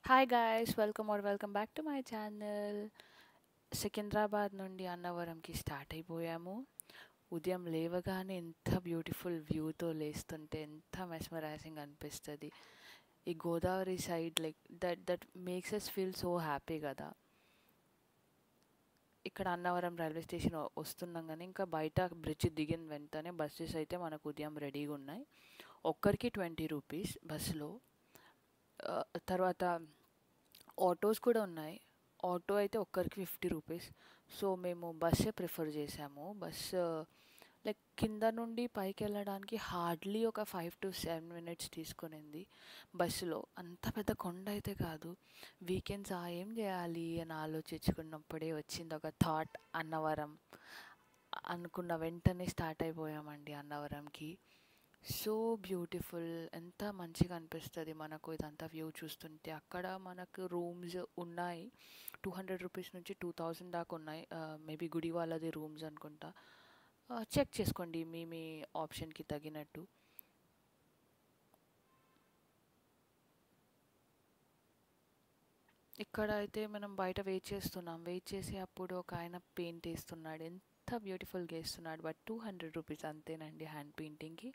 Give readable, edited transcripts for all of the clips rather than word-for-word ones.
Hi guys, welcome back to my channel. Secunderabad నుండి అన్నవరంకి start అయిపోయాము. ఉదయం లేవగానే ఎంత బ్యూటిఫుల్ వ్యూతో లేస్తుంటే ఎంత మెస్మరైజింగ్ అనిపిస్తుంది. ఈ Godavari side like that makes us feel so happy కదా. ఇక్కడ అన్నవరం రైల్వే స్టేషన్ వస్తున్నాం కానీ ఇంకా బయట బ్రిడ్జ్ దిగిన వెంటనే బస్సెస్ అయితే మనకు ఉదయం రెడీగా ఉన్నాయి. ఒక్కరికి 20 రూపీస్ బస్సులో. తర్వాత ఆటోస్ కూడా ఉన్నాయి. ఆటో అయితే ఒక్కరికి 50 రూపీస్. సో మేము బస్సే ప్రిఫర్ చేసాము. బస్సు లైక్ కింద నుండి పైకి వెళ్ళడానికి హార్డ్లీ ఒక 5 to 7 మినిట్స్ తీసుకునింది. బస్సులో అంత పెద్ద కొండ అయితే కాదు. వీకెండ్స్ ఏం చేయాలి అని ఆలోచించుకున్నప్పుడే వచ్చింది ఒక థాట్, అన్నవరం. అనుకున్న వెంటనే స్టార్ట్ అయిపోయామండి అన్నవరంకి. సో బ్యూటిఫుల్, ఎంత మంచిగా అనిపిస్తుంది మనకు ఇదంతా వ్యూ చూస్తుంటే. అక్కడ మనకు రూమ్స్ ఉన్నాయి, 200 రూపీస్ నుంచి 2000 దాకా ఉన్నాయి. మేబీ గుడి వాళ్ళది రూమ్స్ అనుకుంటా. చెక్ చేసుకోండి మీ మీ ఆప్షన్కి తగినట్టు. ఇక్కడ అయితే మనం బయట వెయిట్ చేస్తున్నాం. వెయిట్ చేసి అప్పుడు ఒక ఆయన పెయింట్ వేస్తున్నాడు. ఎంత బ్యూటిఫుల్గా వేస్తున్నాడు. బట్ 200 రూపీస్ అంతేనండి హ్యాండ్ పెయింటింగ్కి.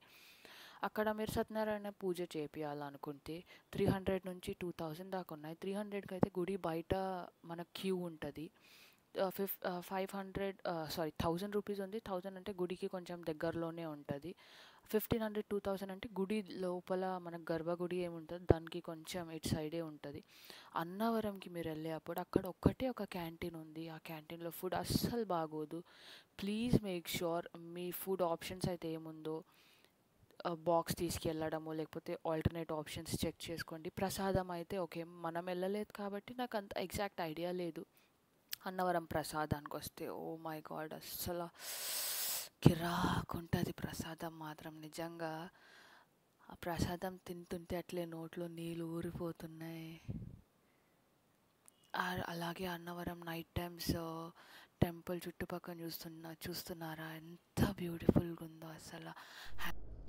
అక్కడ మీరు సత్యనారాయణ పూజ చేపియాలనుకుంటే 300 నుంచి 2000 దాకా ఉన్నాయి. 300కి అయితే గుడి బయట మన క్యూ ఉంటుంది. 500 సారీ 1000 రూపీస్ ఉంది. 1000 అంటే గుడికి కొంచెం దగ్గరలోనే ఉంటుంది. 1500 2000 అంటే గుడి లోపల మనకు గర్భగుడి ఏముంటుంది దానికి కొంచెం ఇటు సైడే ఉంటుంది. అన్నవరంకి మీరు వెళ్ళే అప్పుడు అక్కడ ఒక్కటే ఒక క్యాంటీన్ ఉంది. ఆ క్యాంటీన్లో ఫుడ్ అస్సలు బాగోదు. Please make sure me food options అయితే ఏముందో బాక్స్ తీసుకెళ్ళడము, లేకపోతే ఆల్టర్నేట్ ఆప్షన్స్ చెక్ చేసుకోండి. ప్రసాదం అయితే ఓకే, మనం వెళ్ళలేదు కాబట్టి నాకు అంత ఎగ్జాక్ట్ ఐడియా లేదు. అన్నవరం ప్రసాదానికి వస్తే ఓ మై గాడ్, అస్సలు కిరాకుంటుంది ప్రసాదం మాత్రం. నిజంగా ఆ ప్రసాదం తింటుంటే అట్లే నోట్లో నీళ్ళు ఊరిపోతున్నాయి. అలాగే అన్నవరం నైట్ టైమ్స్ టెంపుల్ చుట్టుపక్కల చూస్తున్నారా ఎంత బ్యూటిఫుల్గా ఉందో అసలు.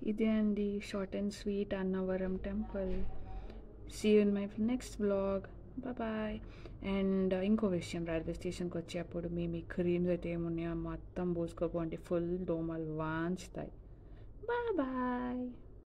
ఇదే అండి short and sweet Annavaram temple. See you in my next vlog. Bye. And ఇంకో విషయం, రైల్వే స్టేషన్కి వచ్చేటప్పుడు మీ క్రీమ్స్ అయితే ఏమున్నాయో మొత్తం పూసుకోపోండి, ఫుల్ దోమలు వాంచుతాయి. బాయ్.